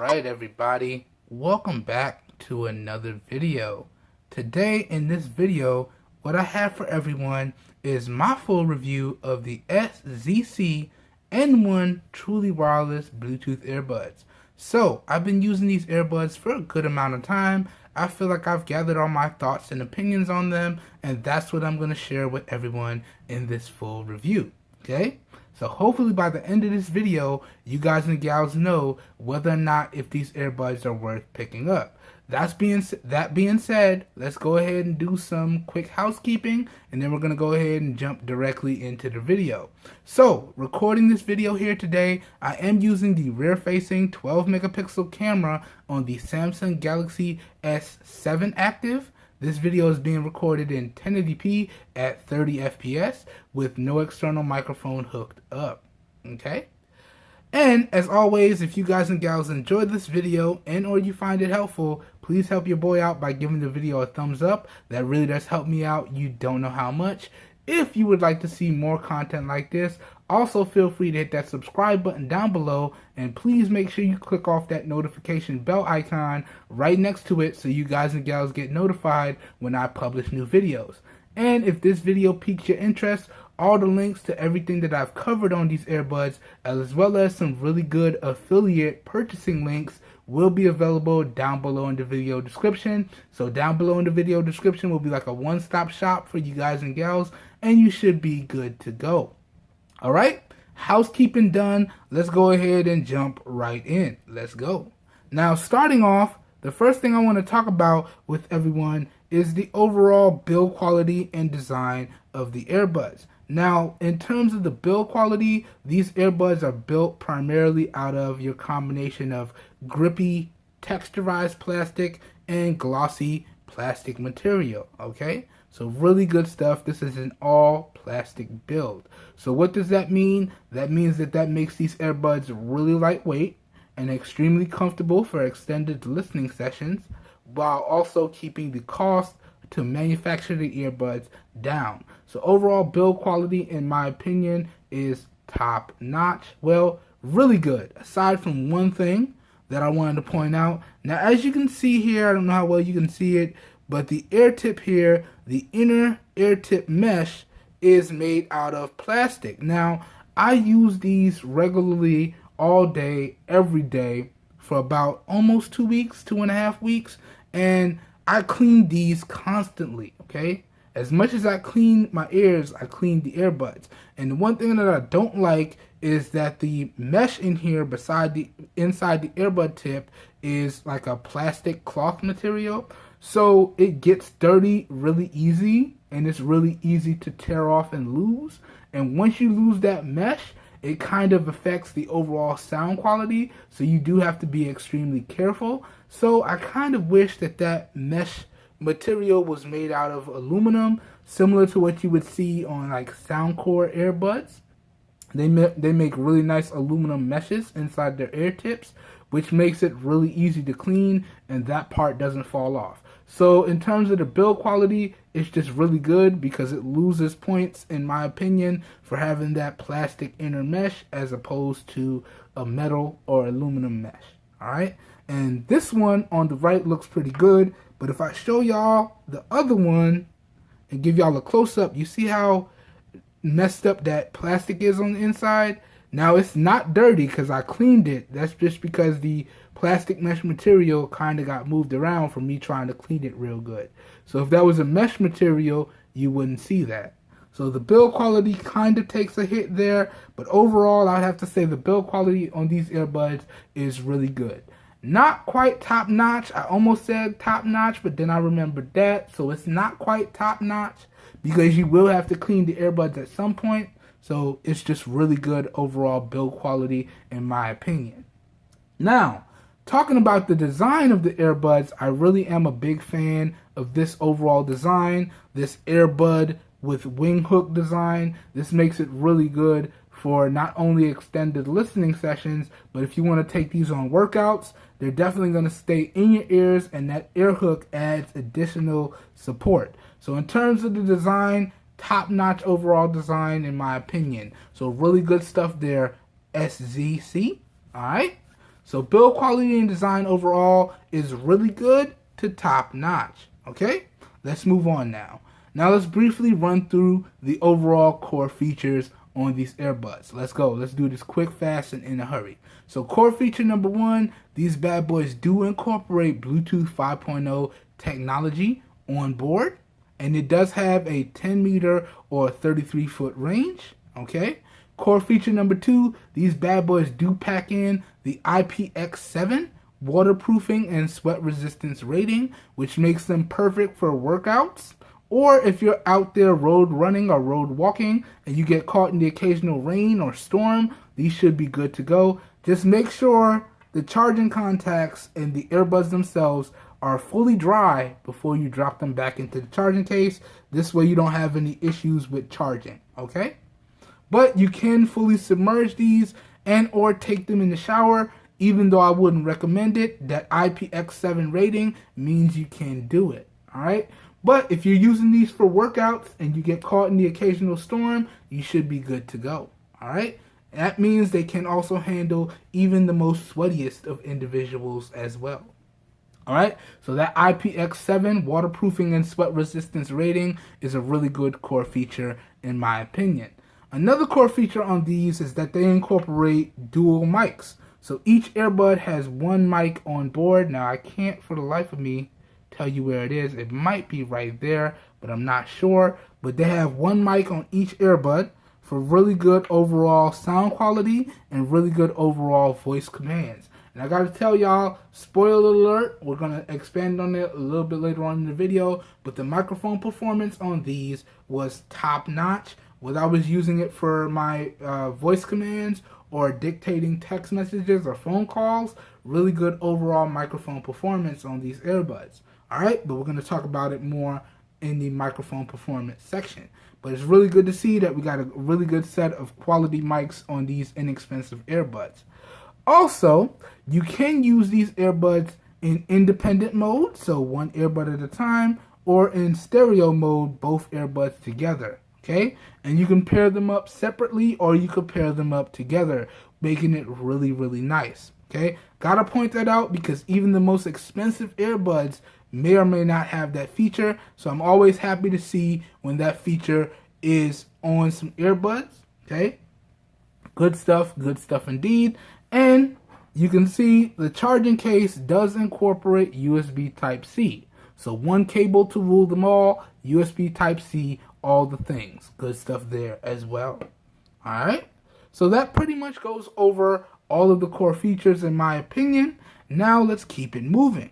Alright everybody, welcome back to another video. Today in this video, what I have for everyone is my full review of the SZC N1 truly wireless Bluetooth earbuds. So, I've been using these earbuds for a good amount of time. I feel like I've gathered all my thoughts and opinions on them, and that's what I'm going to share with everyone in this full review. Okay? So hopefully by the end of this video, you guys and gals know whether or not if these earbuds are worth picking up. That being said, let's go ahead and do some quick housekeeping, and then we're going to go ahead and jump directly into the video. So, recording this video here today, I am using the rear-facing 12 megapixel camera on the Samsung Galaxy S7 Active. This video is being recorded in 1080p at 30 FPS with no external microphone hooked up. Okay? And as always, if you guys and gals enjoyed this video and or you find it helpful, please help your boy out by giving the video a thumbs up. That really does help me out. You don't know how much. If you would like to see more content like this, also feel free to hit that subscribe button down below, and please make sure you click off that notification bell icon right next to it so you guys and gals get notified when I publish new videos. And if this video piques your interest, all the links to everything that I've covered on these earbuds, as well as some really good affiliate purchasing links, will be available down below in the video description. So down below in the video description will be like a one-stop shop for you guys and gals, and you should be good to go. Alright, housekeeping done. Let's go ahead and jump right in. Let's go. Now, starting off, the first thing I want to talk about with everyone is the overall build quality and design of the earbuds. Now, in terms of the build quality, these earbuds are built primarily out of your combination of grippy, texturized plastic and glossy plastic material, okay? So really good stuff. This is an all plastic build. So what does that mean? That means that makes these earbuds really lightweight and extremely comfortable for extended listening sessions, while also keeping the cost to manufacture the earbuds down. So overall build quality, in my opinion, is top notch. Well, really good, aside from one thing that I wanted to point out. Now, as you can see here, I don't know how well you can see it, but the ear tip here, the inner ear tip mesh, is made out of plastic. Now, I use these regularly all day, every day, for about almost 2 weeks, 2.5 weeks, and I clean these constantly, okay? As much as I clean my ears, I clean the earbuds. And the one thing that I don't like is that the mesh in here inside the earbud tip is like a plastic cloth material. So it gets dirty really easy, and it's really easy to tear off and lose. And once you lose that mesh, it kind of affects the overall sound quality, so you do have to be extremely careful. So I kind of wish that mesh material was made out of aluminum, similar to what you would see on like Soundcore earbuds. They make really nice aluminum meshes inside their ear tips, which makes it really easy to clean, and that part doesn't fall off. So in terms of the build quality, it's just really good because it loses points, in my opinion, for having that plastic inner mesh as opposed to a metal or aluminum mesh. Alright, and this one on the right looks pretty good, but if I show y'all the other one and give y'all a close-up, you see how messed up that plastic is on the inside? Now, it's not dirty because I cleaned it. That's just because the plastic mesh material kind of got moved around from me trying to clean it real good. So if that was a mesh material, you wouldn't see that. So the build quality kind of takes a hit there, but overall, I'd have to say the build quality on these earbuds is really good. Not quite top notch. I almost said top notch, but then I remembered that. So it's not quite top notch because you will have to clean the earbuds at some point. So it's just really good overall build quality, in my opinion. Now, talking about the design of the earbuds, I really am a big fan of this overall design, this earbud with wing hook design. This makes it really good for not only extended listening sessions, but if you want to take these on workouts, they're definitely going to stay in your ears, and that ear hook adds additional support. So in terms of the design, top-notch overall design, in my opinion. So really good stuff there, SZC. Alright, So build quality and design overall is really good to top notch. Okay, let's move on now. Now let's briefly run through the overall core features on these earbuds. Let's go. Let's do this quick, fast, and in a hurry. So core feature number one, these bad boys do incorporate Bluetooth 5.0 technology on board. And it does have a 10 meter or 33 foot range. Okay. Core feature number two, these bad boys do pack in the IPX7 waterproofing and sweat resistance rating, which makes them perfect for workouts. Or if you're out there road running or road walking and you get caught in the occasional rain or storm, these should be good to go. Just make sure the charging contacts and the earbuds themselves are fully dry before you drop them back into the charging case. This way you don't have any issues with charging, okay? But you can fully submerge these and or take them in the shower, even though I wouldn't recommend it. That IPX7 rating means you can do it, all right? But if you're using these for workouts and you get caught in the occasional storm, you should be good to go, all right? That means they can also handle even the most sweatiest of individuals as well. All right, so that IPX7 waterproofing and sweat resistance rating is a really good core feature in my opinion. Another core feature on these is that they incorporate dual mics. So each earbud has one mic on board. Now I can't for the life of me tell you where it is. It might be right there, but I'm not sure. But they have one mic on each earbud for really good overall sound quality and really good overall voice commands. And I gotta tell y'all, spoiler alert, we're gonna expand on it a little bit later on in the video, but the microphone performance on these was top notch. Whether I was using it for my voice commands or dictating text messages or phone calls, really good overall microphone performance on these earbuds. Alright, but we're gonna talk about it more in the microphone performance section. But it's really good to see that we got a really good set of quality mics on these inexpensive earbuds. Also, you can use these earbuds in independent mode, so one earbud at a time, or in stereo mode, both earbuds together, okay? And you can pair them up separately, or you could pair them up together, making it really, really nice, okay? Gotta point that out because even the most expensive earbuds may or may not have that feature, so I'm always happy to see when that feature is on some earbuds, okay? Good stuff indeed. And you can see the charging case does incorporate USB Type-C. So one cable to rule them all, USB Type-C, all the things. Good stuff there as well. Alright, so that pretty much goes over all of the core features in my opinion. Now let's keep it moving.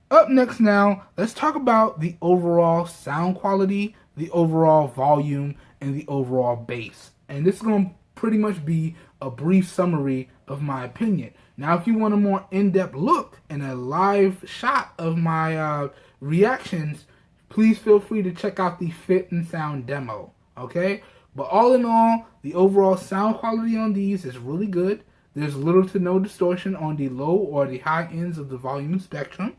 Up next now, let's talk about the overall sound quality, the overall volume, and the overall bass. And this is going to pretty much be a brief summary of my opinion. Now, if you want a more in-depth look and a live shot of my reactions, please feel free to check out the Fit and Sound demo, okay? But all in all, the overall sound quality on these is really good. There's little to no distortion on the low or the high ends of the volume spectrum.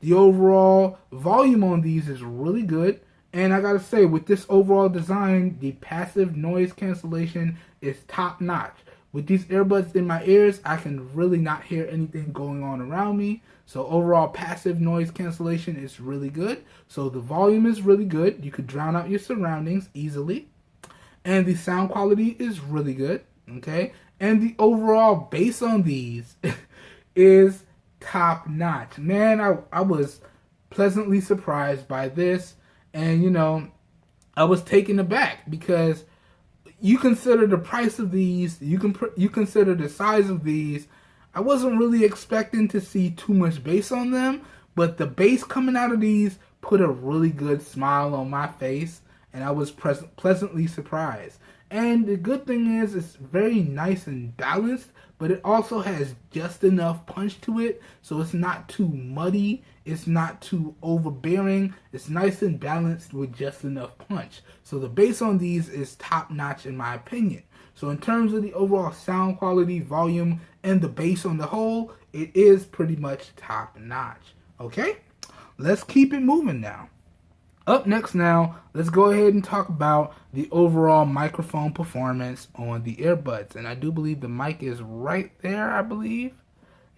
The overall volume on these is really good. And I gotta say, with this overall design, the passive noise cancellation is top notch. With these earbuds in my ears, I can really not hear anything going on around me. So overall passive noise cancellation is really good. So the volume is really good. You could drown out your surroundings easily. And the sound quality is really good. Okay. And the overall bass on these is top notch. Man, I was pleasantly surprised by this. And, you know, I was taken aback because you consider the price of these, you consider the size of these. I wasn't really expecting to see too much bass on them, but the bass coming out of these put a really good smile on my face, and I was pleasantly surprised. And the good thing is it's very nice and balanced, but it also has just enough punch to it, so it's not too muddy, it's not too overbearing, it's nice and balanced with just enough punch. So the bass on these is top notch in my opinion. So in terms of the overall sound quality, volume, and the bass on the whole, it is pretty much top notch. Okay, let's keep it moving now. Up next now, let's go ahead and talk about the overall microphone performance on the earbuds. And I do believe the mic is right there, I believe.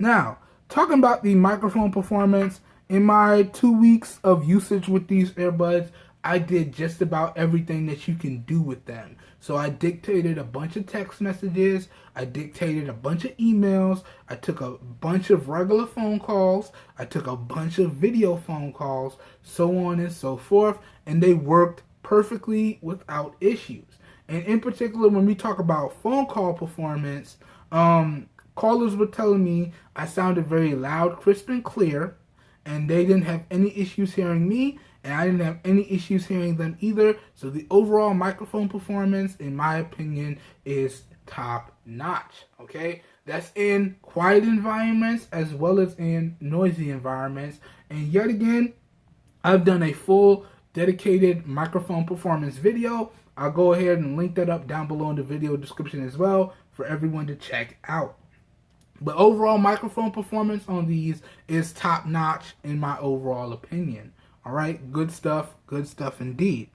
Now, talking about the microphone performance, in my 2 weeks of usage with these earbuds, I did just about everything that you can do with them. So I dictated a bunch of text messages, I dictated a bunch of emails, I took a bunch of regular phone calls, I took a bunch of video phone calls, so on and so forth, and they worked perfectly without issues. And in particular, when we talk about phone call performance, callers were telling me I sounded very loud, crisp, and clear, and they didn't have any issues hearing me, and I didn't have any issues hearing them either. So the overall microphone performance, in my opinion, is top notch. Okay, that's in quiet environments as well as in noisy environments. And yet again, I've done a full dedicated microphone performance video. I'll go ahead and link that up down below in the video description as well for everyone to check out. But overall microphone performance on these is top notch in my overall opinion. All right, good stuff indeed.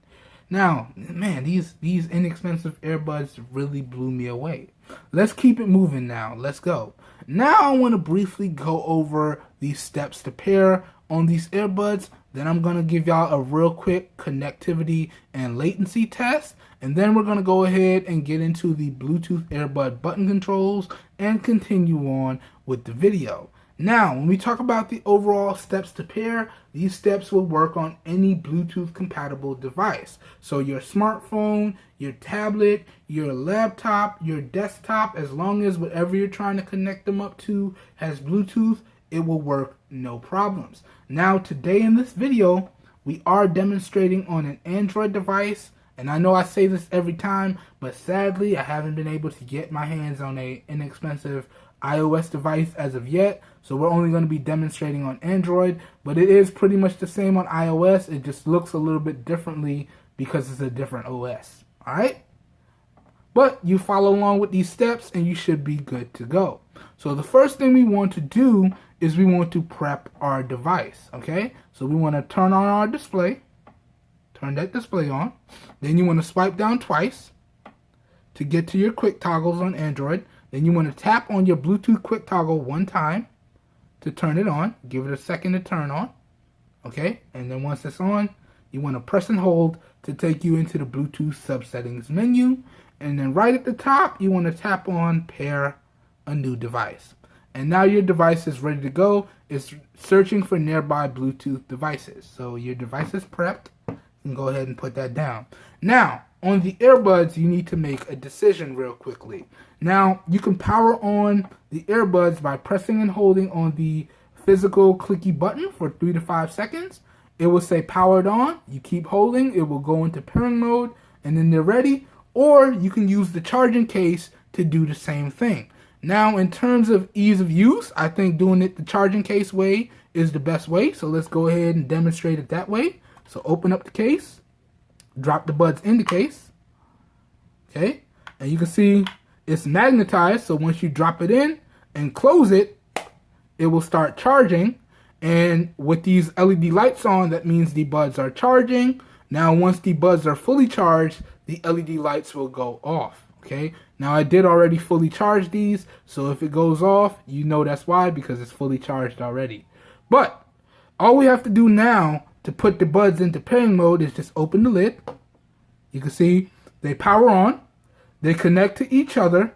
Now, man, these inexpensive earbuds really blew me away. Let's keep it moving now. Let's go. Now I want to briefly go over these steps to pair on these earbuds. Then I'm going to give y'all a real quick connectivity and latency test. And then we're going to go ahead and get into the Bluetooth earbud button controls and continue on with the video. Now, when we talk about the overall steps to pair, these steps will work on any Bluetooth compatible device. So your smartphone, your tablet, your laptop, your desktop, as long as whatever you're trying to connect them up to has Bluetooth, it will work no problems. Now, today in this video, we are demonstrating on an Android device. And I know I say this every time, but sadly, I haven't been able to get my hands on an inexpensive iOS device as of yet. So we're only going to be demonstrating on Android, but it is pretty much the same on iOS. It just looks a little bit differently because it's a different OS. All right? But you follow along with these steps and you should be good to go. So the first thing we want to do is we want to prep our device. Okay? So we want to turn on our display. Turn that display on. Then you want to swipe down twice to get to your quick toggles on Android. Then you want to tap on your Bluetooth quick toggle one time to turn it on. Give it a second to turn on. Okay? And then once it's on, you want to press and hold to take you into the Bluetooth subsettings menu. And then right at the top, you want to tap on pair a new device. And now your device is ready to go. It's searching for nearby Bluetooth devices. So your device is prepped. You can go ahead and put that down. Now, on the earbuds, you need to make a decision real quickly. Now, you can power on the earbuds by pressing and holding on the physical clicky button for 3 to 5 seconds. It will say powered on. You keep holding. It will go into pairing mode, and then they're ready. Or you can use the charging case to do the same thing. Now, in terms of ease of use, I think doing it the charging case way is the best way. So let's go ahead and demonstrate it that way. So open up the case, drop the buds in the case, okay? And you can see it's magnetized, so once you drop it in and close it, it will start charging. And with these LED lights on, that means the buds are charging. Now, once the buds are fully charged, the LED lights will go off, okay? Now, I did already fully charge these, so if it goes off, you know that's why, because it's fully charged already. But all we have to do now to put the buds into pairing mode is just open the lid. You can see they power on, they connect to each other,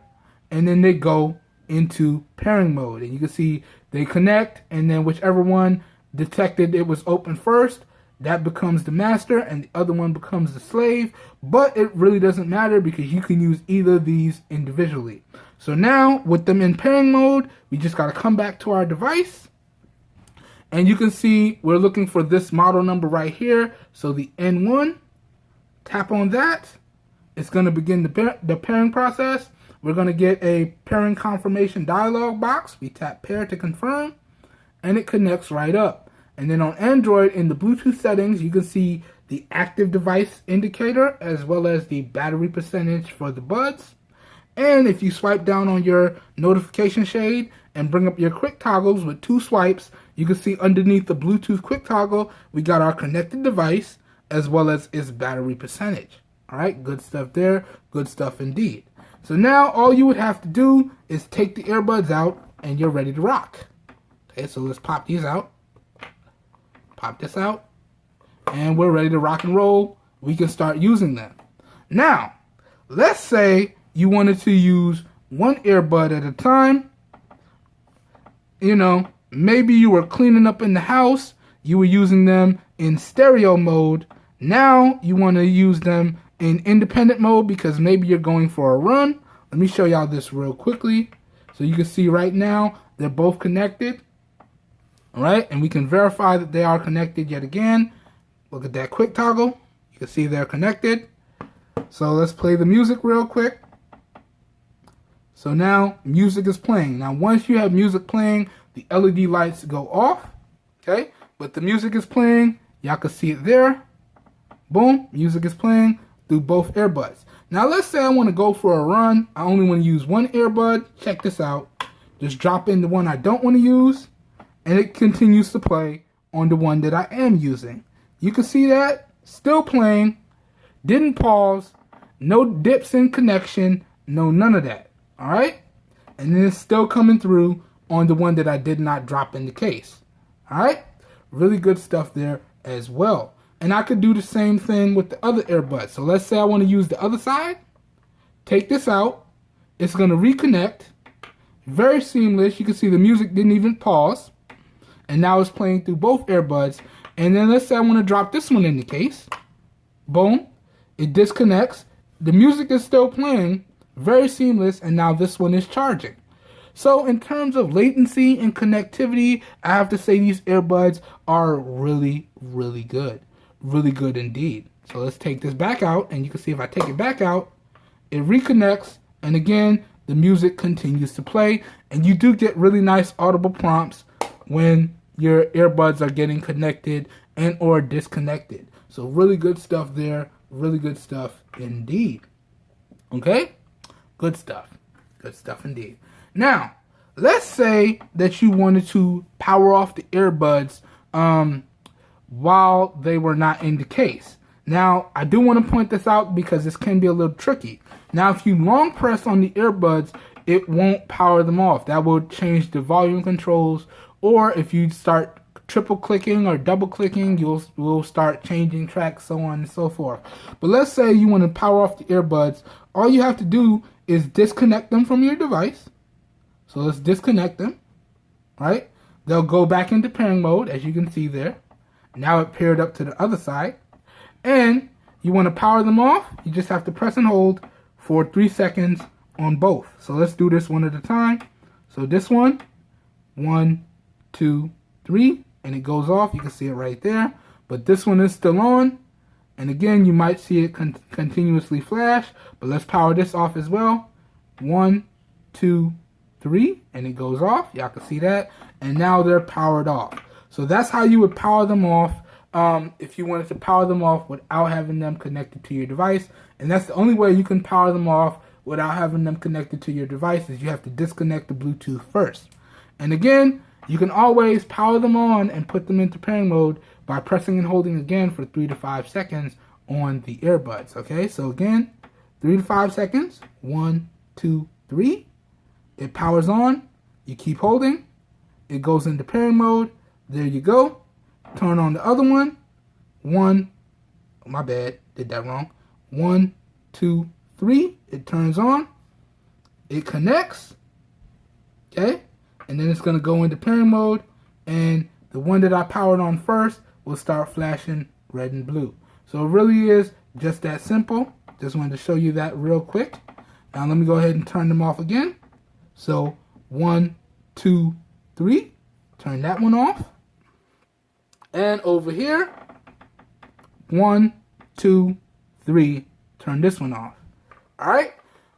and then they go into pairing mode. And you can see they connect, and then whichever one detected it was open first, that becomes the master, and the other one becomes the slave. But it really doesn't matter because you can use either of these individually. So now, with them in pairing mode, we just got to come back to our device. And you can see we're looking for this model number right here. So the N1, tap on that. It's going to begin the pairing process. We're going to get a pairing confirmation dialog box. We tap pair to confirm, and it connects right up. And then on Android, in the Bluetooth settings, you can see the active device indicator as well as the battery percentage for the buds. And if you swipe down on your notification shade and bring up your quick toggles with 2 swipes, you can see underneath the Bluetooth quick toggle, we got our connected device as well as its battery percentage. All right, good stuff there. Good stuff indeed. So now all you would have to do is take the earbuds out, and you're ready to rock. Okay, so let's pop these out. Pop this out. And we're ready to rock and roll. We can start using them. Now, let's say you wanted to use one earbud at a time. You know, maybe you were cleaning up in the house. You were using them in stereo mode. Now you want to use them in independent mode because maybe you're going for a run. Let me show y'all this real quickly. So you can see right now they're both connected. All right, and we can verify that they are connected yet again. Look at that quick toggle. You can see they're connected. So let's play the music real quick. So now music is playing. Now once you have music playing, the LED lights go off. Okay, but the music is playing. Y'all can see it there. Boom, music is playing through both earbuds. Now let's say I want to go for a run. I only want to use one earbud. Check this out. Just drop in the one I don't want to use, and it continues to play on the one that I am using. You can see that, still playing, didn't pause, no dips in connection, no none of that, all right? And then it's still coming through on the one that I did not drop in the case, all right? Really good stuff there as well. And I could do the same thing with the other earbuds. So let's say I want to use the other side. Take this out. It's going to reconnect. Very seamless. You can see the music didn't even pause. And now it's playing through both earbuds. And then let's say I want to drop this one in the case. Boom. It disconnects. The music is still playing. Very seamless. And now this one is charging. So in terms of latency and connectivity, I have to say these earbuds are really, really good. Really good indeed. So let's take this back out, and you can see if I take it back out, it reconnects, and again, the music continues to play, and you do get really nice audible prompts when your earbuds are getting connected and or disconnected. So really good stuff there. Really good stuff indeed. Okay? Good stuff. Good stuff indeed. Now, let's say that you wanted to power off the earbuds while they were not in the case. Now, I do want to point this out because this can be a little tricky. Now, if you long press on the earbuds, it won't power them off. That will change the volume controls, or if you start triple clicking or double clicking, you'll start changing tracks, so on and so forth. But let's say you want to power off the earbuds. All you have to do is disconnect them from your device. So let's disconnect them, right? They'll go back into pairing mode, as you can see there. Now it paired up to the other side. And you want to power them off, you just have to press and hold for 3 seconds on both. So let's do this one at a time. So this one, 1, 2, 3, and it goes off. You can see it right there. But this one is still on. And again, you might see it continuously flash. But let's power this off as well. 1, 2, 3, and it goes off. Y'all can see that. And now they're powered off. So that's how you would power them off if you wanted to power them off without having them connected to your device. And that's the only way you can power them off without having them connected to your device, is you have to disconnect the Bluetooth first. And again, you can always power them on and put them into pairing mode by pressing and holding again for 3 to 5 seconds on the earbuds. Okay, so again, 3 to 5 seconds. 1, 2, 3. It powers on. You keep holding. It goes into pairing mode. There you go. Turn on the other one. 1, my bad, did that wrong. 1, 2, 3. It turns on. It connects. Okay. And then it's going to go into pairing mode. And the one that I powered on first will start flashing red and blue. So it really is just that simple. Just wanted to show you that real quick. Now let me go ahead and turn them off again. So 1, 2, 3. Turn that one off. And over here, 1, 2, 3, turn this one off. All right.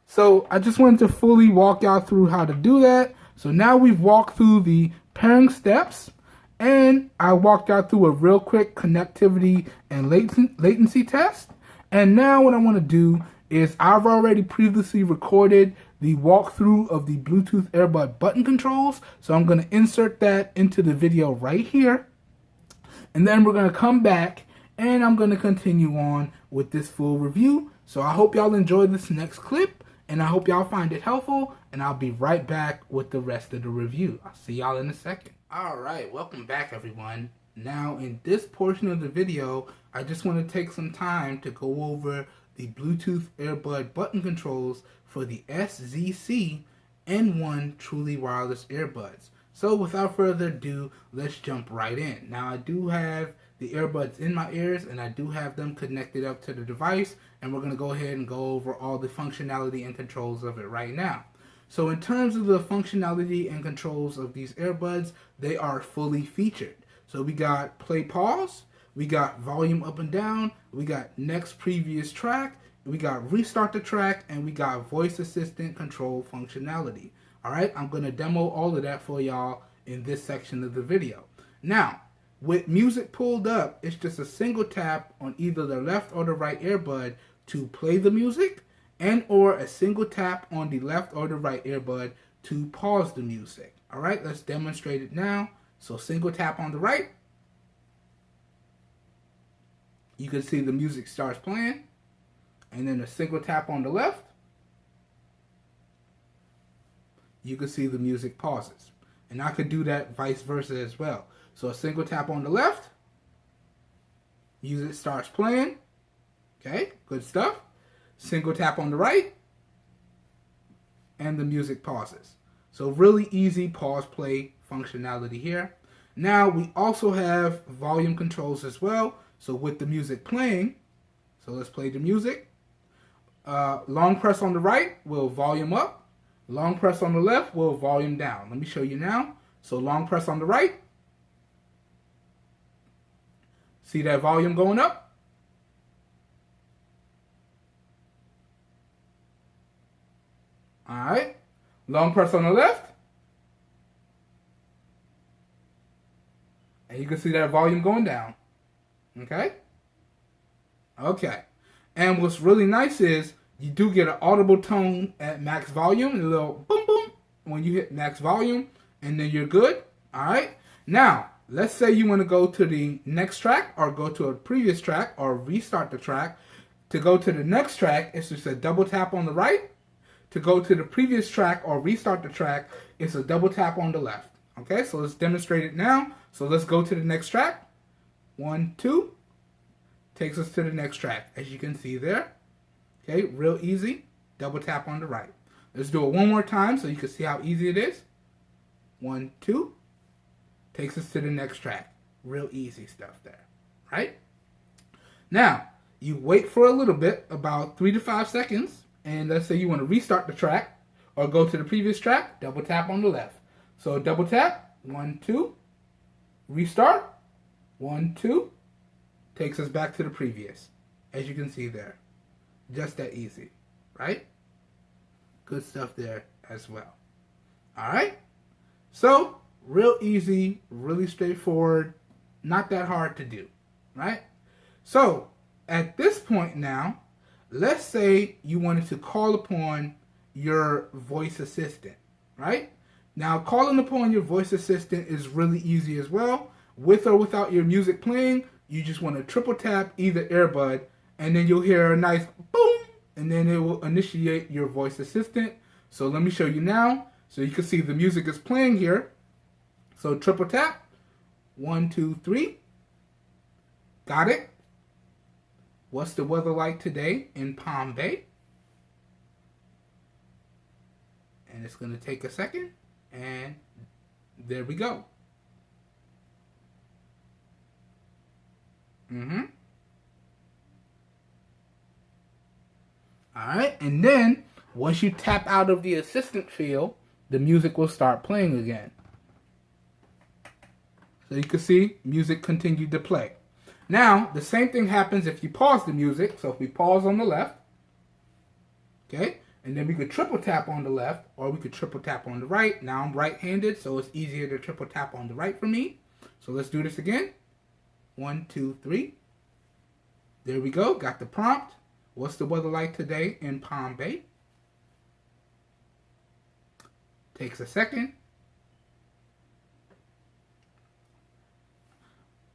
So I just wanted to fully walk y'all through how to do that. So now we've walked through the pairing steps, and I walked y'all through a real quick connectivity and latency test. And now what I want to do is I've already previously recorded the walkthrough of the Bluetooth Earbud button controls. So I'm going to insert that into the video right here. And then we're going to come back and I'm going to continue on with this full review. So I hope y'all enjoy this next clip, and I hope y'all find it helpful. and I'll be right back with the rest of the review. I'll see y'all in a second. Alright, welcome back everyone. Now in this portion of the video, I just want to take some time to go over the Bluetooth earbud button controls for the SZC N1 Truly Wireless Earbuds. So without further ado, let's jump right in. Now I do have the earbuds in my ears and I do have them connected up to the device, and we're going to go ahead and go over all the functionality and controls of it right now. So in terms of the functionality and controls of these earbuds, they are fully featured. So we got play pause, we got volume up and down, we got next previous track, we got restart the track, and we got voice assistant control functionality. Alright, I'm going to demo all of that for y'all in this section of the video. Now, with music pulled up, it's just a single tap on either the left or the right earbud to play the music, and or a single tap on the left or the right earbud to pause the music. Alright, let's demonstrate it now. So single tap on the right, you can see the music starts playing, and then a single tap on the left, you can see the music pauses. And I could do that vice versa as well. So a single tap on the left, music starts playing. Okay, good stuff. Single tap on the right, and the music pauses. So really easy pause play functionality here. Now we also have volume controls as well. So with the music playing, so let's play the music. Long press on the right will volume up. Long press on the left will volume down. Let me show you now. So long press on the right. See that volume going up? Alright. Long press on the left. And you can see that volume going down. Okay? Okay. And what's really nice is you do get an audible tone at max volume, a little boom boom when you hit max volume, and then you're good. Alright? Now, let's say you want to go to the next track or go to a previous track or restart the track. To go to the next track, it's just a double tap on the right. To go to the previous track or restart the track, it's a double tap on the left. Okay, so let's demonstrate it now. So let's go to the next track. 1, 2. Takes us to the next track, as you can see there. Okay, real easy. Double tap on the right. Let's do it one more time so you can see how easy it is. 1, 2. Takes us to the next track. Real easy stuff there, right? Now, you wait for a little bit, about 3 to 5 seconds, and let's say you want to restart the track or go to the previous track, double tap on the left. So double tap, 1, 2, restart, 1, 2, takes us back to the previous, as you can see there. Just that easy, right? Good stuff there as well. Alright, so real easy, really straightforward, not that hard to do, right? So at this point now, let's say you wanted to call upon your voice assistant, right? Now, calling upon your voice assistant is really easy as well. With or without your music playing, you just want to triple tap either earbud, and then you'll hear a nice boom, and then it will initiate your voice assistant. So let me show you now. So you can see the music is playing here. So triple tap, 1, 2, 3. Got it? What's the weather like today in Palm Bay? And it's going to take a second. And there we go. Alright, and then once you tap out of the assistant field, the music will start playing again. So you can see music continued to play. Now, the same thing happens if you pause the music. So if we pause on the left, okay, and then we could triple tap on the left, or we could triple tap on the right. Now I'm right-handed, so it's easier to triple tap on the right for me. So let's do this again. 1, 2, 3. There we go. Got the prompt. What's the weather like today in Palm Bay? Takes a second.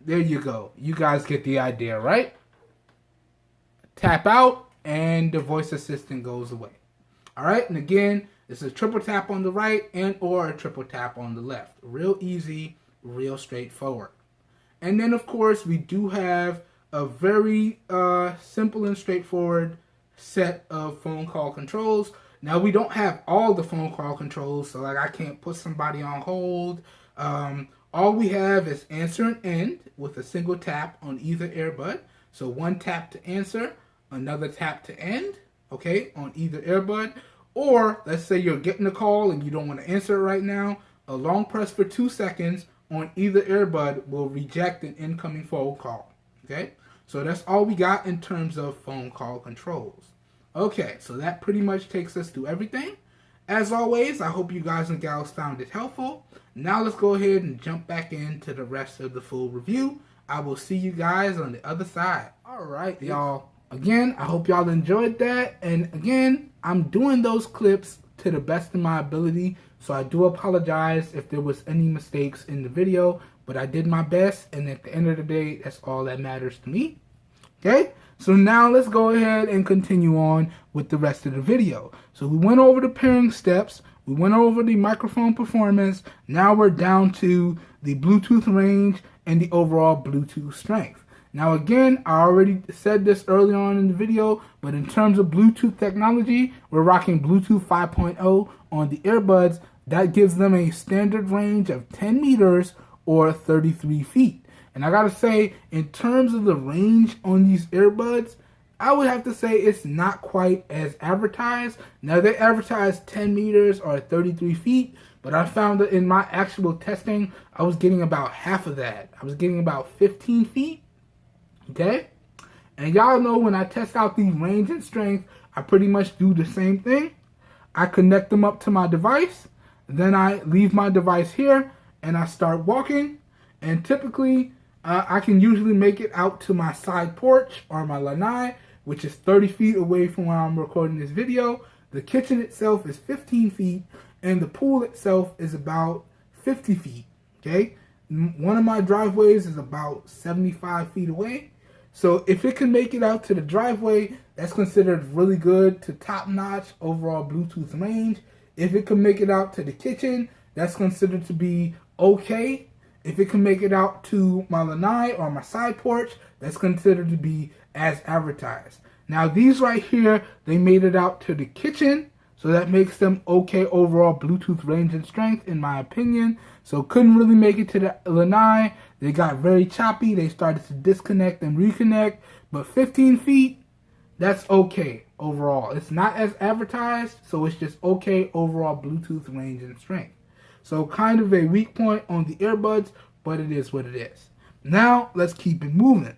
There you go. You guys get the idea, right? Tap out, and the voice assistant goes away. All right, and again, It's a triple tap on the right and or a triple tap on the left. Real easy, real straightforward. And then, of course, we do have a very simple and straightforward set of phone call controls. Now, we don't have all the phone call controls, so like I can't put somebody on hold. All we have is answer and end with a single tap on either earbud. So one tap to answer, another tap to end, okay, on either earbud. Or let's say you're getting a call and you don't want to answer it right now. A long press for 2 seconds on either earbud will reject an incoming phone call, okay? So that's all we got in terms of phone call controls. Okay, so that pretty much takes us through everything. As always, I hope you guys and gals found it helpful. Now let's go ahead and jump back into the rest of the full review. I will see you guys on the other side. Alright, y'all. Again, I hope y'all enjoyed that. And again, I'm doing those clips to the best of my ability. So I do apologize if there was any mistakes in the video. But I did my best. And at the end of the day, that's all that matters to me. Okay? So now let's go ahead and continue on with the rest of the video. So we went over the pairing steps. We went over the microphone performance. Now we're down to the Bluetooth range and the overall Bluetooth strength. Now again, I already said this early on in the video, but in terms of Bluetooth technology, we're rocking Bluetooth 5.0 on the earbuds. That gives them a standard range of 10 meters or 33 feet. And I gotta say, in terms of the range on these earbuds, I would have to say it's not quite as advertised. Now they advertise 10 meters or 33 feet, but I found that in my actual testing, I was getting about half of that. I was getting about 15 feet, okay? And y'all know when I test out the range and strength, I pretty much do the same thing. I connect them up to my device, then I leave my device here, and I start walking, and typically, I can usually make it out to my side porch or my lanai, which is 30 feet away from where I'm recording this video. The kitchen itself is 15 feet, and the pool itself is about 50 feet, okay? One of my driveways is about 75 feet away. So if it can make it out to the driveway, that's considered really good to top-notch overall Bluetooth range. If it can make it out to the kitchen, that's considered to be okay. If it can make it out to my lanai or my side porch, that's considered to be as advertised. Now these right here, they made it out to the kitchen, so that makes them okay overall Bluetooth range and strength in my opinion. So couldn't really make it to the lanai. They got very choppy. They started to disconnect and reconnect. But 15 feet, that's okay overall. It's not as advertised, so it's just okay overall Bluetooth range and strength. So kind of a weak point on the earbuds, but it is what it is. Now, let's keep it moving.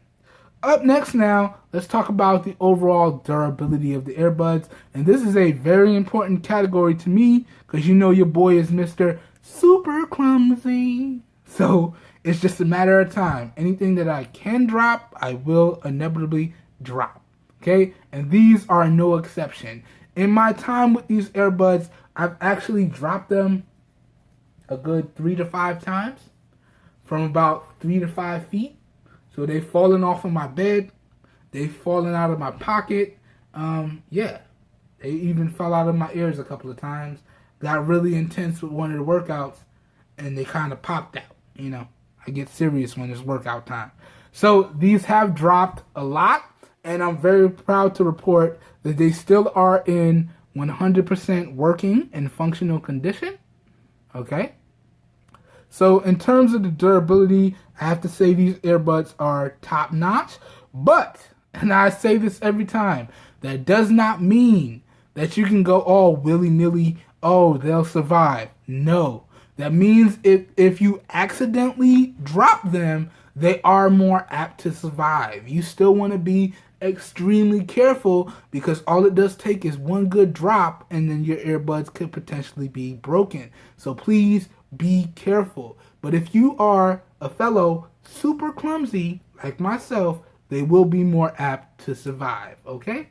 Up next now, let's talk about the overall durability of the earbuds. And this is a very important category to me, because you know your boy is Mr. Super Clumsy. So, it's just a matter of time. Anything that I can drop, I will inevitably drop. Okay? And these are no exception. In my time with these earbuds, I've actually dropped them a good 3 to 5 times from about 3 to 5 feet. So they've fallen off of my bed. They've fallen out of my pocket. Yeah, they even fell out of my ears a couple of times. Got really intense with one of the workouts, and they kind of popped out. You know, I get serious when it's workout time. So these have dropped a lot, and I'm very proud to report that they still are in 100% working and functional condition. Okay. So in terms of the durability, I have to say these earbuds are top notch. But, and I say this every time, that does not mean that you can go all willy-nilly, oh, they'll survive. No. That means if you accidentally drop them, they are more apt to survive. You still want to be extremely careful, because all it does take is one good drop and then your earbuds could potentially be broken. So please be careful. But if you are a fellow super clumsy like myself, they will be more apt to survive, okay?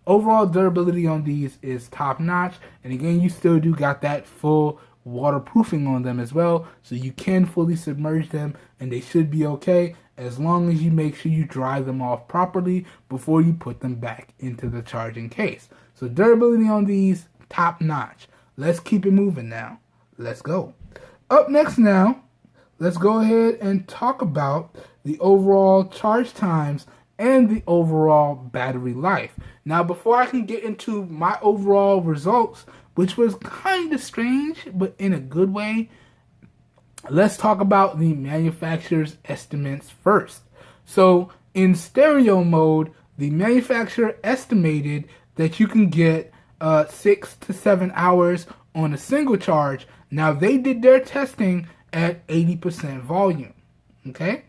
Overall durability on these is top notch, and again, you still do got that full waterproofing on them as well, so you can fully submerge them and they should be okay, as long as you make sure you dry them off properly before you put them back into the charging case. So durability on these, top notch. let's keep it moving now. Let's go. Up next now, let's go ahead and talk about the overall charge times and the overall battery life. Now, before I can get into my overall results, which was kind of strange, but in a good way, let's talk about the manufacturer's estimates first. So, in stereo mode, the manufacturer estimated that you can get 6 to 7 hours on a single charge. Now, they did their testing at 80% volume, okay?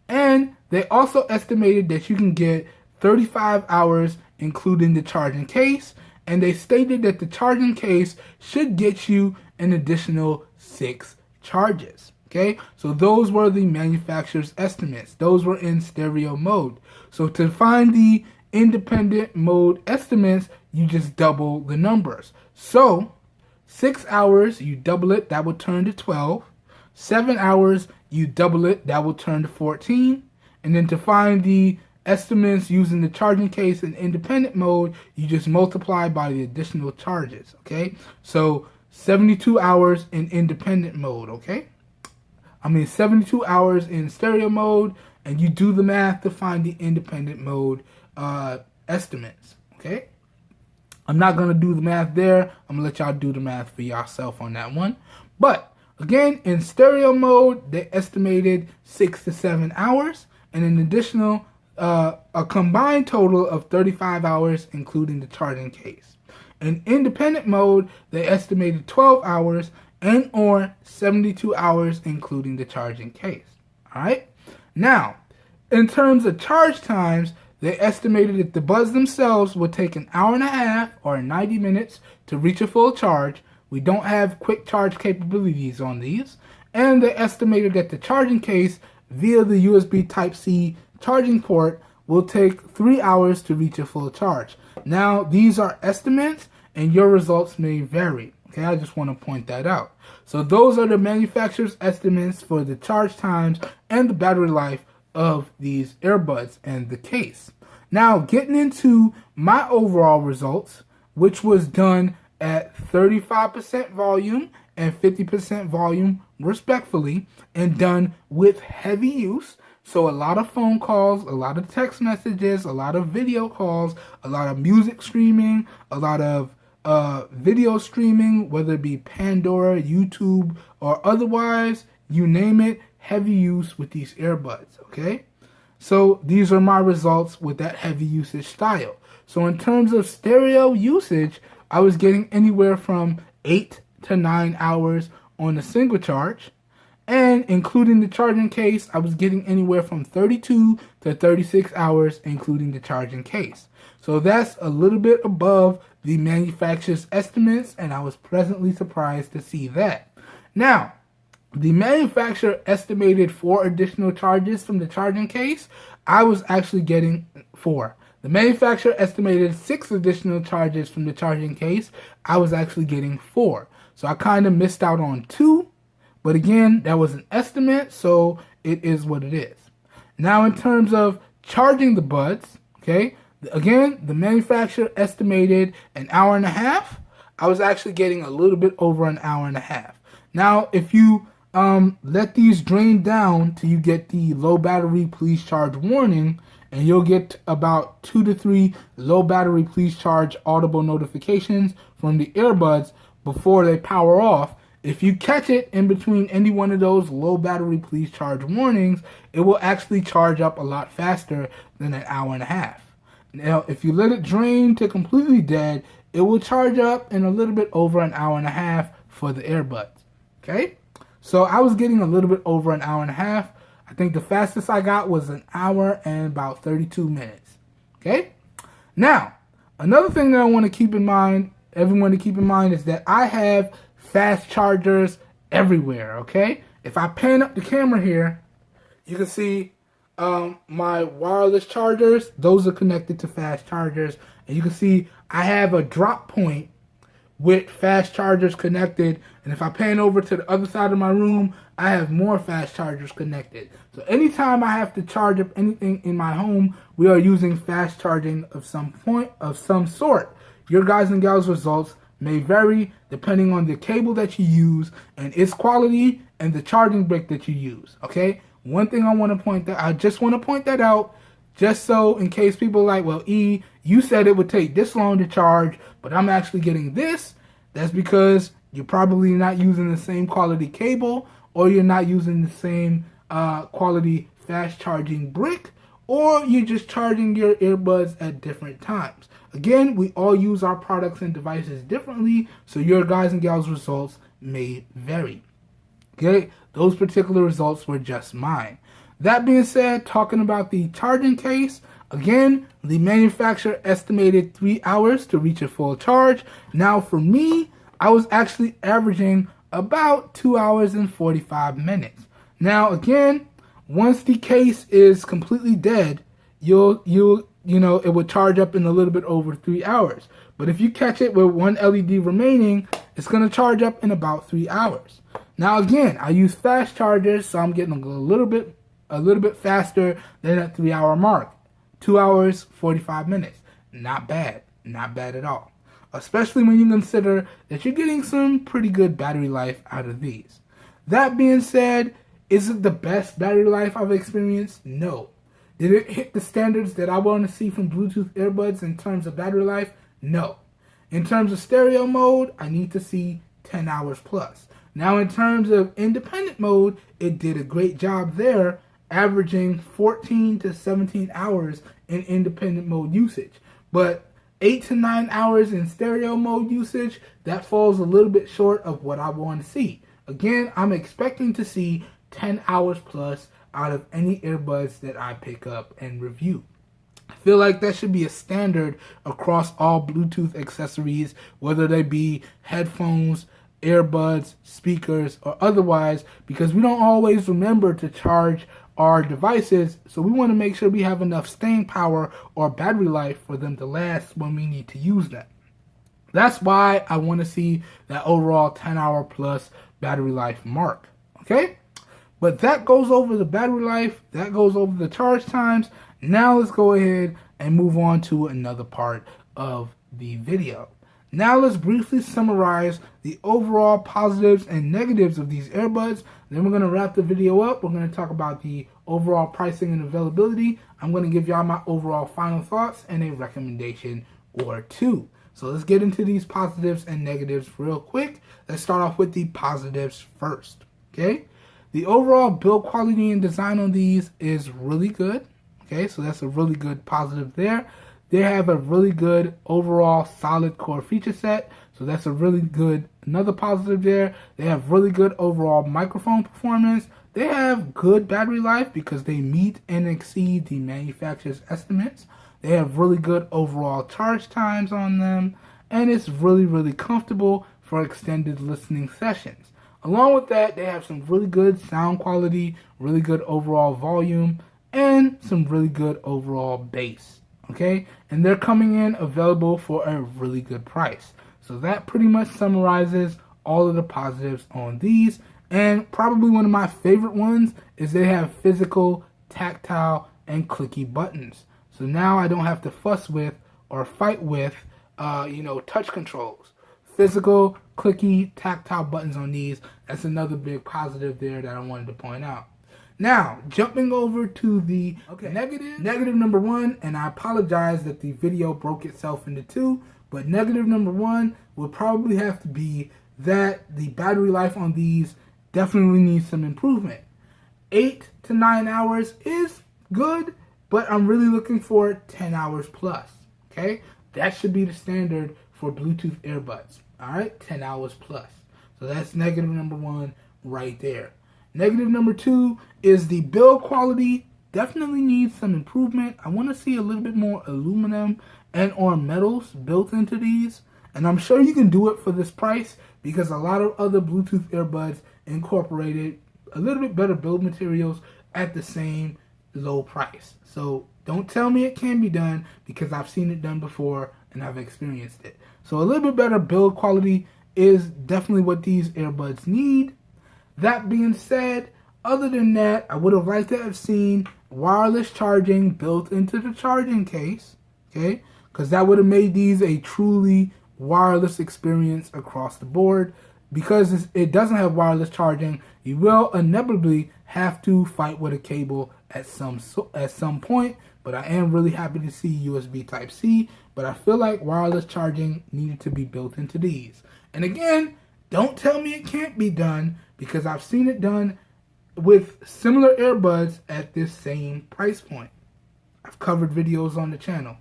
And they also estimated that you can get 35 hours including the charging case, and they stated that the charging case should get you an additional 6 charges, okay? So those were the manufacturer's estimates. Those were in stereo mode. So to find the independent mode estimates, you just double the numbers. So 6 hours, you double it, that would turn to 12. 7 hours, you double it, that will turn to 14. And then to find the estimates using the charging case in independent mode, you just multiply by the additional charges, okay? So 72 hours in independent mode, okay? 72 hours in stereo mode, and you do the math to find the independent mode estimates, okay? I'm not going to do the math there. I'm going to let y'all do the math for yourself on that one. But again, in stereo mode, they estimated 6 to 7 hours, and an additional, a combined total of 35 hours, including the charging case. In independent mode, they estimated 12 hours and or 72 hours, including the charging case. All right. Now, in terms of charge times, they estimated that the buds themselves would take an hour and a half or 90 minutes to reach a full charge. We don't have quick charge capabilities on these. And they estimated that the charging case via the USB Type-C charging port will take 3 hours to reach a full charge. Now, these are estimates and your results may vary. Okay, I just want to point that out. So those are the manufacturer's estimates for the charge times and the battery life of these earbuds and the case. Now, getting into my overall results, which was done at 35% volume and 50% volume respectively, and done with heavy use. So a lot of phone calls, a lot of text messages, a lot of video calls, a lot of music streaming, a lot of video streaming, whether it be Pandora, YouTube, or otherwise, you name it, heavy use with these earbuds, okay? So these are my results with that heavy usage style. So in terms of stereo usage, I was getting anywhere from 8 to 9 hours on a single charge. And including the charging case, I was getting anywhere from 32 to 36 hours, including the charging case. So that's a little bit above the manufacturer's estimates, and I was pleasantly surprised to see that. Now, the manufacturer estimated 4 additional charges from the charging case. I was actually getting 4. The manufacturer estimated 6 additional charges from the charging case. I was actually getting 4. So I kind of missed out on 2. But again, that was an estimate, so it is what it is. Now, in terms of charging the buds, okay, again, the manufacturer estimated an hour and a half. I was actually getting a little bit over an hour and a half. Now, if you let these drain down till you get the low battery, please charge warning, and you'll get about 2 to 3 low battery, please charge audible notifications from the earbuds before they power off. If you catch it in between any one of those low battery, please charge warnings, it will actually charge up a lot faster than an hour and a half. Now, if you let it drain to completely dead, it will charge up in a little bit over an hour and a half for the earbuds. Okay? So I was getting a little bit over an hour and a half. I think the fastest I got was an hour and about 32 minutes. Okay? Now, another thing that I want to keep in mind, everyone to keep in mind, is that I have fast chargers everywhere, okay? If I pan up the camera here, you can see my wireless chargers. Those are connected to fast chargers. And you can see I have a drop point with fast chargers connected. And if I pan over to the other side of my room, I have more fast chargers connected. So anytime I have to charge up anything in my home, we are using fast charging of some sort. Your guys and gals results may vary depending on the cable that you use and its quality and the charging brick that you use. Okay, one thing I just want to point that out, just so in case people are like, well, E, you said it would take this long to charge, but I'm actually getting this. That's because you're probably not using the same quality cable, or you're not using the same quality fast charging brick, or you're just charging your earbuds at different times. Again, we all use our products and devices differently, so your guys and gals results may vary. Okay, those particular results were just mine. That being said, talking about the charging case, again, the manufacturer estimated 3 hours to reach a full charge. Now for me, I was actually averaging about 2 hours and 45 minutes. Now again, once the case is completely dead, it would charge up in a little bit over 3 hours. But if you catch it with one LED remaining, it's going to charge up in about 3 hours. Now again, I use fast chargers, so I'm getting a little bit faster than that 3 hour mark. 2 hours, 45 minutes. Not bad. Not bad at all. Especially when you consider that you're getting some pretty good battery life out of these. That being said, is it the best battery life I've experienced? No. Did it hit the standards that I want to see from Bluetooth earbuds in terms of battery life? No. In terms of stereo mode, I need to see 10 hours plus. Now in terms of independent mode, it did a great job there, averaging 14 to 17 hours in independent mode usage. But 8 to 9 hours in stereo mode usage, that falls a little bit short of what I want to see. Again, I'm expecting to see 10 hours plus out of any earbuds that I pick up and review. I feel like that should be a standard across all Bluetooth accessories, whether they be headphones, earbuds, speakers, or otherwise, because we don't always remember to charge our devices, so we want to make sure we have enough staying power or battery life for them to last when we need to use them. That's why I want to see that overall 10-hour plus battery life mark. Okay? But that goes over the battery life, that goes over the charge times. Now let's go ahead and move on to another part of the video. Now let's briefly summarize the overall positives and negatives of these earbuds. Then we're going to wrap the video up. We're going to talk about the overall pricing and availability. I'm going to give y'all my overall final thoughts and a recommendation or two. So let's get into these positives and negatives real quick. Let's start off with the positives first. Okay? The overall build quality and design on these is really good. Okay, so that's a really good positive there. They have a really good overall solid core feature set. So that's a really good, another positive there. They have really good overall microphone performance. They have good battery life because they meet and exceed the manufacturer's estimates. They have really good overall charge times on them. And it's really, really comfortable for extended listening sessions. Along with that, they have some really good sound quality, really good overall volume, and some really good overall bass. Okay? And they're coming in available for a really good price. So that pretty much summarizes all of the positives on these. And probably one of my favorite ones is they have physical, tactile, and clicky buttons. So now I don't have to fuss with or fight with, touch controls. Physical, clicky, tactile buttons on these. That's another big positive there that I wanted to point out. Now, jumping over to the negative number one, and I apologize that the video broke itself into two, but negative number one would probably have to be that the battery life on these definitely needs some improvement. 8 to 9 hours is good, but I'm really looking for 10 hours plus. Okay? That should be the standard for Bluetooth earbuds. Alright? 10 hours plus. So that's negative number one right there. Negative number two is the build quality definitely needs some improvement. I want to see a little bit more aluminum and or metals built into these. And I'm sure you can do it for this price because a lot of other Bluetooth earbuds incorporated a little bit better build materials at the same low price. So don't tell me it can be done because I've seen it done before and I've experienced it. So a little bit better build quality is definitely what these earbuds need. That being said, other than that, I would have liked to have seen wireless charging built into the charging case, okay? Because that would have made these a truly wireless experience across the board. Because it doesn't have wireless charging, you will inevitably have to fight with a cable at some point. But I am really happy to see USB Type-C, but I feel like wireless charging needed to be built into these. And again, don't tell me it can't be done, because I've seen it done with similar earbuds at this same price point. I've covered videos on the channel,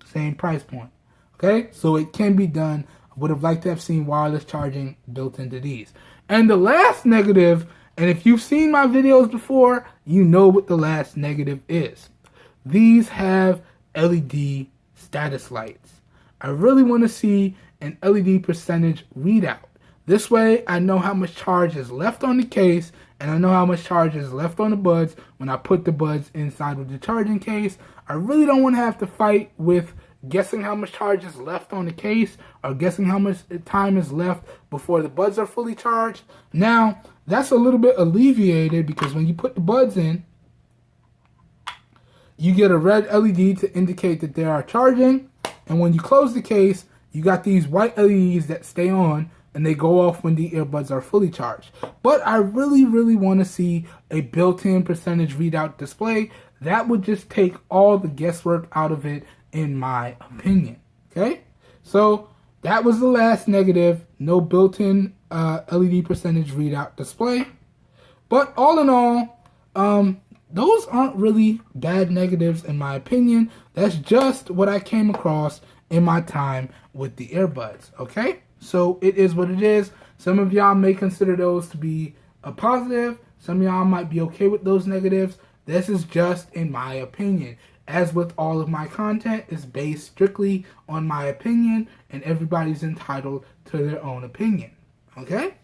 same price point. Okay, so it can be done. I would have liked to have seen wireless charging built into these. And the last negative, and if you've seen my videos before, you know what the last negative is. These have LED status lights. I really want to see an LED percentage readout. This way I know how much charge is left on the case, and I know how much charge is left on the buds when I put the buds inside of the charging case. I really don't want to have to fight with guessing how much charge is left on the case or guessing how much time is left before the buds are fully charged. Now, that's a little bit alleviated, because when you put the buds in, you get a red LED to indicate that they are charging, and when you close the case, you got these white LEDs that stay on, and they go off when the earbuds are fully charged. But I really want to see a built-in percentage readout display. That would just take all the guesswork out of it, in my opinion. Okay, so that was the last negative. No built-in LED percentage readout display. But all in all, those aren't really bad negatives in my opinion. That's just what I came across in my time with the earbuds. Okay, so it is what it is. Some of y'all may consider those to be a positive. Some of y'all might be okay with those negatives. This is just in my opinion. As with all of my content, it's based strictly on my opinion, and everybody's entitled to their own opinion. Okay?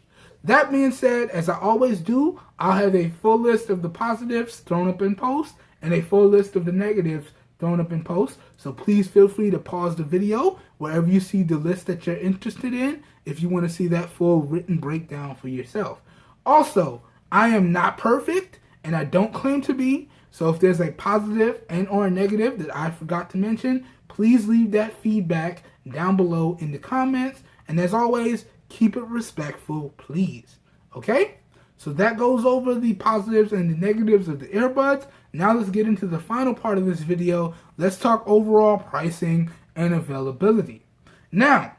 That being said, as I always do, I'll have a full list of the positives thrown up in post and a full list of the negatives thrown up in post. So please feel free to pause the video wherever you see the list that you're interested in if you want to see that full written breakdown for yourself. Also, I am not perfect, and I don't claim to be. So if there's a positive and or a negative that I forgot to mention, please leave that feedback down below in the comments. And as always, keep it respectful, please. Okay? So that goes over the positives and the negatives of the earbuds. Now let's get into the final part of this video. Let's talk overall pricing and availability. Now,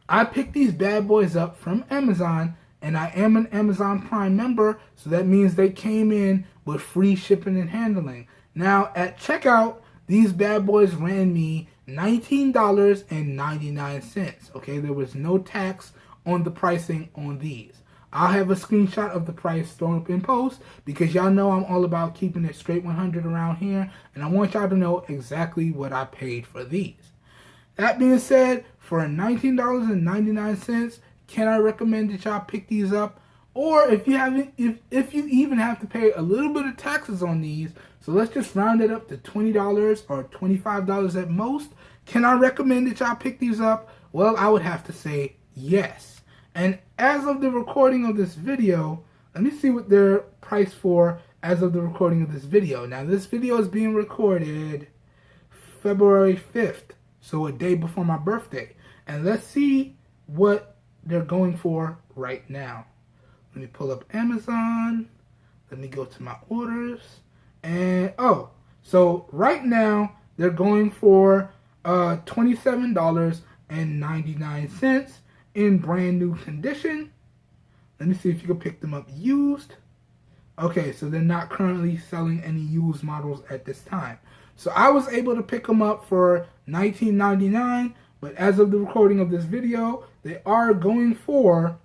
I picked these bad boys up from Amazon, and I am an Amazon Prime member, so that means they came in with free shipping and handling. Now, at checkout, these bad boys ran me $19.99. Okay, there was no tax on the pricing on these. I'll have a screenshot of the price thrown up in post, because y'all know I'm all about keeping it straight 100 around here, and I want y'all to know exactly what I paid for these. That being said, for $19.99, can I recommend that y'all pick these up? Or if you even have to pay a little bit of taxes on these, so let's just round it up to $20 or $25 at most, can I recommend that y'all pick these up? Well, I would have to say yes. And as of the recording of this video, let me see what they're priced for as of the recording of this video. Now, this video is being recorded February 5th, so a day before my birthday. And let's see what they're going for right now. Let me pull up Amazon. Let me go to my orders. And, so right now, they're going for $27.99 in brand new condition. Let me see if you can pick them up used. Okay, so they're not currently selling any used models at this time. So I was able to pick them up for $19.99, but as of the recording of this video, they are going for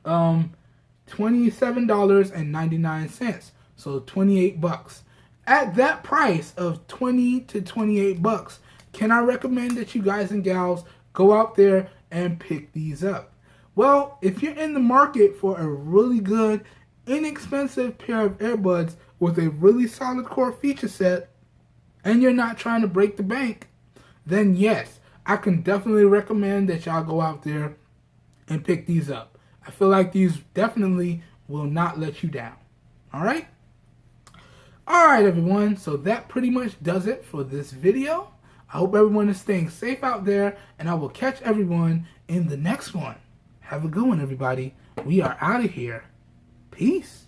$27.99, so 28 bucks. At that price of 20 to 28 bucks, can I recommend that you guys and gals go out there and pick these up? Well, if you're in the market for a really good, inexpensive pair of earbuds with a really solid core feature set, and you're not trying to break the bank, then yes, I can definitely recommend that y'all go out there and pick these up. I feel like these definitely will not let you down. Alright? Alright everyone, so that pretty much does it for this video. I hope everyone is staying safe out there, and I will catch everyone in the next one. Have a good one, everybody. We are out of here. Peace.